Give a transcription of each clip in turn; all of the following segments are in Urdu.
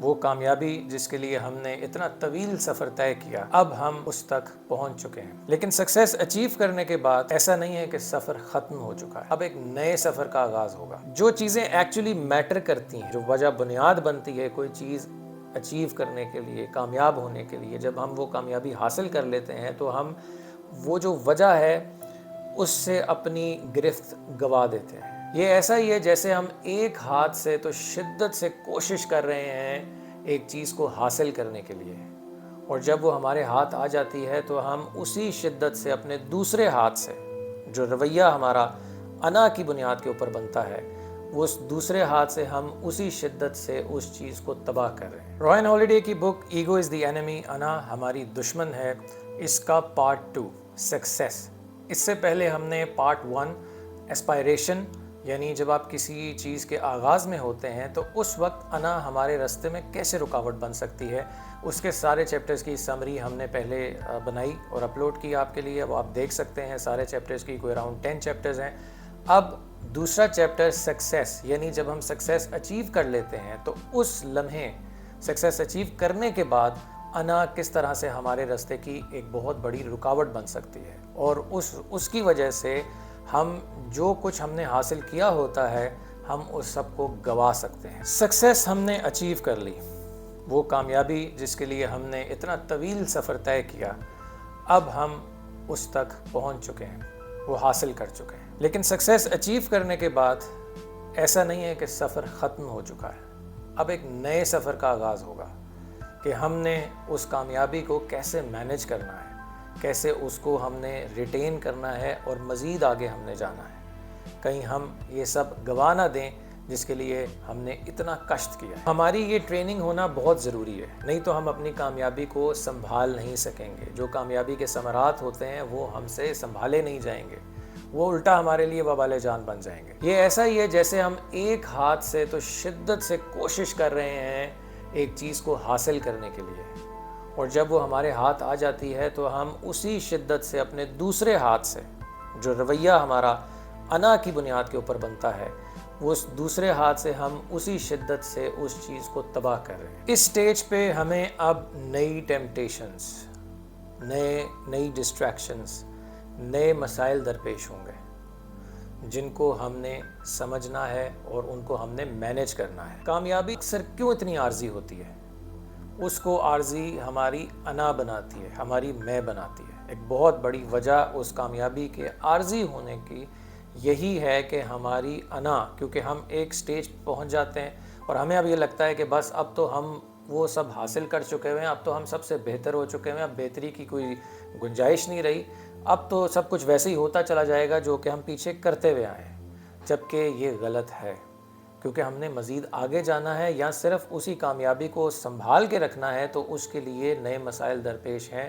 وہ کامیابی جس کے لیے ہم نے اتنا طویل سفر طے کیا، اب ہم اس تک پہنچ چکے ہیں۔ لیکن سکسیس اچیو کرنے کے بعد ایسا نہیں ہے کہ سفر ختم ہو چکا ہے، اب ایک نئے سفر کا آغاز ہوگا۔ جو چیزیں ایکچولی میٹر کرتی ہیں، جو وجہ بنیاد بنتی ہے کوئی چیز اچیو کرنے کے لیے، کامیاب ہونے کے لیے، جب ہم وہ کامیابی حاصل کر لیتے ہیں تو ہم وہ جو وجہ ہے اس سے اپنی گرفت گوا دیتے ہیں۔ یہ ایسا ہی ہے جیسے ہم ایک ہاتھ سے تو شدت سے کوشش کر رہے ہیں ایک چیز کو حاصل کرنے کے لیے، اور جب وہ ہمارے ہاتھ آ جاتی ہے تو ہم اسی شدت سے اپنے دوسرے ہاتھ سے، جو رویہ ہمارا انا کی بنیاد کے اوپر بنتا ہے، وہ اس دوسرے ہاتھ سے ہم اسی شدت سے اس چیز کو تباہ کر رہے ہیں۔ رائن ہالیڈے کی بک ایگو از دی اینیمی، انا ہماری دشمن ہے، اس کا پارٹ 2 سکسیس۔ اس سے پہلے ہم نے پارٹ 1 ایسپائریشن، یعنی جب آپ کسی چیز کے آغاز میں ہوتے ہیں تو اس وقت انا ہمارے راستے میں کیسے رکاوٹ بن سکتی ہے، اس کے سارے چیپٹرز کی سمری ہم نے پہلے بنائی اور اپلوڈ کی آپ کے لیے، اب آپ دیکھ سکتے ہیں سارے چیپٹرز کی، کوئی اراؤنڈ 10 چیپٹرز ہیں۔ اب دوسرا چیپٹر سکسیس، یعنی جب ہم سکسیس اچیو کر لیتے ہیں تو اس لمحے سکسیس اچیو کرنے کے بعد انا کس طرح سے ہمارے راستے کی ایک بہت بڑی رکاوٹ بن سکتی ہے، اور اس کی وجہ سے ہم جو کچھ ہم نے حاصل کیا ہوتا ہے ہم اس سب کو گوا سکتے ہیں۔ سکسیس ہم نے اچیو کر لی، وہ کامیابی جس کے لیے ہم نے اتنا طویل سفر طے کیا، اب ہم اس تک پہنچ چکے ہیں، وہ حاصل کر چکے ہیں۔ لیکن سکسیس اچیو کرنے کے بعد ایسا نہیں ہے کہ سفر ختم ہو چکا ہے، اب ایک نئے سفر کا آغاز ہوگا کہ ہم نے اس کامیابی کو کیسے مینیج کرنا ہے، کیسے اس کو ہم نے ریٹین کرنا ہے اور مزید آگے ہم نے جانا ہے، کہیں ہم یہ سب گوا نہ دیں جس کے لیے ہم نے اتنا کشٹ کیا ہے۔ ہماری یہ ٹریننگ ہونا بہت ضروری ہے، نہیں تو ہم اپنی کامیابی کو سنبھال نہیں سکیں گے۔ جو کامیابی کے ثمرات ہوتے ہیں وہ ہم سے سنبھالے نہیں جائیں گے، وہ الٹا ہمارے لیے وبال جان بن جائیں گے۔ یہ ایسا ہی ہے جیسے ہم ایک ہاتھ سے تو شدت سے کوشش کر رہے ہیں ایک چیز کو حاصل کرنے کے لیے، اور جب وہ ہمارے ہاتھ آ جاتی ہے تو ہم اسی شدت سے اپنے دوسرے ہاتھ سے، جو رویہ ہمارا انا کی بنیاد کے اوپر بنتا ہے، وہ اس دوسرے ہاتھ سے ہم اسی شدت سے اس چیز کو تباہ کر رہے ہیں۔ اس سٹیج پہ ہمیں اب نئی ٹیمپٹیشنز، نئی ڈسٹریکشنز، نئے مسائل درپیش ہوں گے جن کو ہم نے سمجھنا ہے اور ان کو ہم نے مینیج کرنا ہے۔ کامیابی اکثر کیوں اتنی عارضی ہوتی ہے؟ اس کو عارضی ہماری انا بناتی ہے، ہماری میں بناتی ہے۔ ایک بہت بڑی وجہ اس کامیابی کے عارضی ہونے کی یہی ہے کہ ہماری انا، کیونکہ ہم ایک سٹیج پہنچ جاتے ہیں اور ہمیں اب یہ لگتا ہے کہ بس اب تو ہم وہ سب حاصل کر چکے ہوئے ہیں، اب تو ہم سب سے بہتر ہو چکے ہیں، اب بہتری کی کوئی گنجائش نہیں رہی، اب تو سب کچھ ویسے ہی ہوتا چلا جائے گا جو کہ ہم پیچھے کرتے ہوئے آئے ہیں، جبکہ یہ غلط ہے، کیونکہ ہم نے مزید آگے جانا ہے یا صرف اسی کامیابی کو سنبھال کے رکھنا ہے تو اس کے لیے نئے مسائل درپیش ہیں،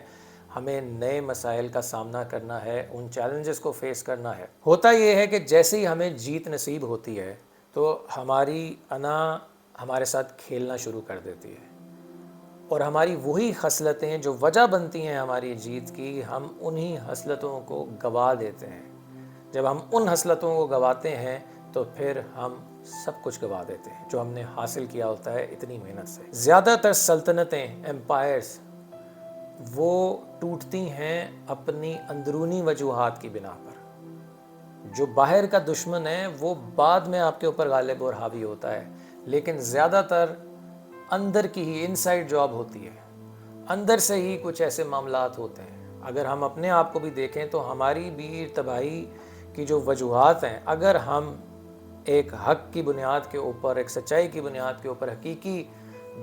ہمیں نئے مسائل کا سامنا کرنا ہے، ان چیلنجز کو فیس کرنا ہے۔ ہوتا یہ ہے کہ جیسے ہی ہمیں جیت نصیب ہوتی ہے تو ہماری انا ہمارے ساتھ کھیلنا شروع کر دیتی ہے، اور ہماری وہی خصلتیں جو وجہ بنتی ہیں ہماری جیت کی، ہم انہی خصلتوں کو گوا دیتے ہیں۔ جب ہم ان خصلتوں کو گواتے ہیں تو پھر ہم سب کچھ گوا دیتے ہیں جو ہم نے حاصل کیا ہوتا ہے اتنی محنت سے۔ زیادہ تر سلطنتیں، ایمپائرز، وہ ٹوٹتی ہیں اپنی اندرونی وجوہات کی بنا پر۔ جو باہر کا دشمن ہے وہ بعد میں آپ کے اوپر غالب اور حاوی ہوتا ہے، لیکن زیادہ تر اندر کی ہی انسائیڈ جاب ہوتی ہے، اندر سے ہی کچھ ایسے معاملات ہوتے ہیں۔ اگر ہم اپنے آپ کو بھی دیکھیں تو ہماری بھی تباہی کی جو وجوہات ہیں، اگر ہم ایک حق کی بنیاد کے اوپر، ایک سچائی کی بنیاد کے اوپر حقیقی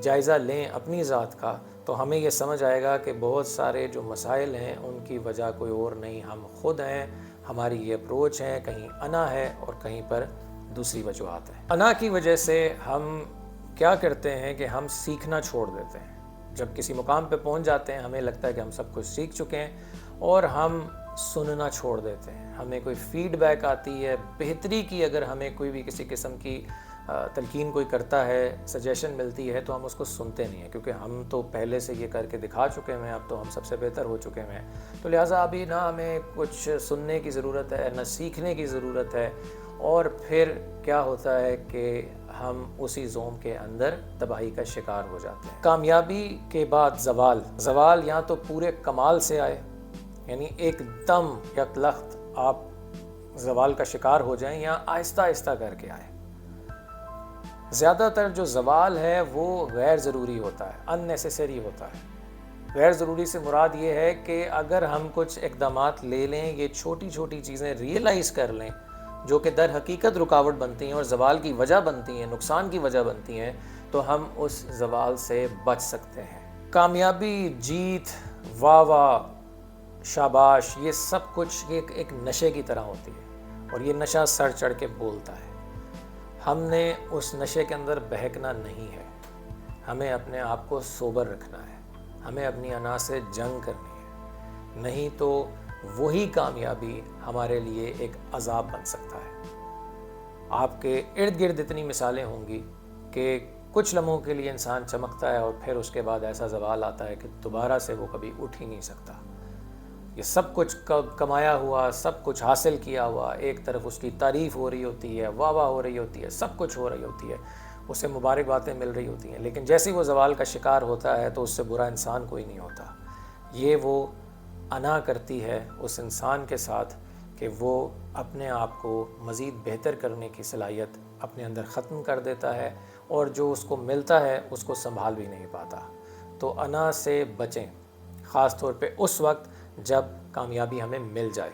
جائزہ لیں اپنی ذات کا، تو ہمیں یہ سمجھ آئے گا کہ بہت سارے جو مسائل ہیں ان کی وجہ کوئی اور نہیں، ہم خود ہیں، ہماری یہ اپروچ ہے، کہیں انا ہے اور کہیں پر دوسری وجوہات ہیں۔ انا کی وجہ سے ہم کیا کرتے ہیں کہ ہم سیکھنا چھوڑ دیتے ہیں۔ جب کسی مقام پہ پہنچ جاتے ہیں ہمیں لگتا ہے کہ ہم سب کچھ سیکھ چکے ہیں، اور ہم سننا چھوڑ دیتے ہیں۔ ہمیں کوئی فیڈ بیک آتی ہے بہتری کی، اگر ہمیں کوئی بھی کسی قسم کی تلقین کوئی کرتا ہے، سجیشن ملتی ہے، تو ہم اس کو سنتے نہیں ہیں، کیونکہ ہم تو پہلے سے یہ کر کے دکھا چکے ہیں، اب تو ہم سب سے بہتر ہو چکے ہیں، تو لہٰذا ابھی نہ ہمیں کچھ سننے کی ضرورت ہے نہ سیکھنے کی ضرورت ہے۔ اور پھر کیا ہوتا ہے کہ ہم اسی زوم کے اندر تباہی کا شکار ہو جاتے ہیں۔ کامیابی کے بعد زوال یا تو پورے کمال سے آئے، یعنی ایک دم یک لخت آپ زوال کا شکار ہو جائیں، یا آہستہ آہستہ کر کے آئے۔ زیادہ تر جو زوال ہے وہ غیر ضروری ہوتا ہے، ان نیسیسری ہوتا ہے۔ غیر ضروری سے مراد یہ ہے کہ اگر ہم کچھ اقدامات لے لیں، یہ چھوٹی چھوٹی چیزیں ریئلائز کر لیں جو کہ در حقیقت رکاوٹ بنتی ہیں اور زوال کی وجہ بنتی ہیں، نقصان کی وجہ بنتی ہیں، تو ہم اس زوال سے بچ سکتے ہیں۔ کامیابی، جیت، واہ واہ، شاباش، یہ سب کچھ ایک نشے کی طرح ہوتی ہے، اور یہ نشہ سر چڑھ کے بولتا ہے۔ ہم نے اس نشے کے اندر بہکنا نہیں ہے، ہمیں اپنے آپ کو سوبر رکھنا ہے، ہمیں اپنی انا سے جنگ کرنی ہے، نہیں تو وہی کامیابی ہمارے لیے ایک عذاب بن سکتا ہے۔ آپ کے ارد گرد اتنی مثالیں ہوں گی کہ کچھ لمحوں کے لیے انسان چمکتا ہے اور پھر اس کے بعد ایسا زوال آتا ہے کہ دوبارہ سے وہ کبھی اٹھ ہی نہیں سکتا۔ یہ سب کچھ کمایا ہوا، سب کچھ حاصل کیا ہوا، ایک طرف اس کی تعریف ہو رہی ہوتی ہے، واہ واہ ہو رہی ہوتی ہے، سب کچھ ہو رہی ہوتی ہے، اسے مبارکبادیں مل رہی ہوتی ہیں، لیکن جیسے وہ زوال کا شکار ہوتا ہے تو اس سے برا انسان کوئی نہیں ہوتا۔ یہ وہ انا کرتی ہے اس انسان کے ساتھ کہ وہ اپنے آپ کو مزید بہتر کرنے کی صلاحیت اپنے اندر ختم کر دیتا ہے، اور جو اس کو ملتا ہے اس کو سنبھال بھی نہیں پاتا۔ تو انا سے بچیں، خاص طور پہ اس وقت جب کامیابی ہمیں مل جائے۔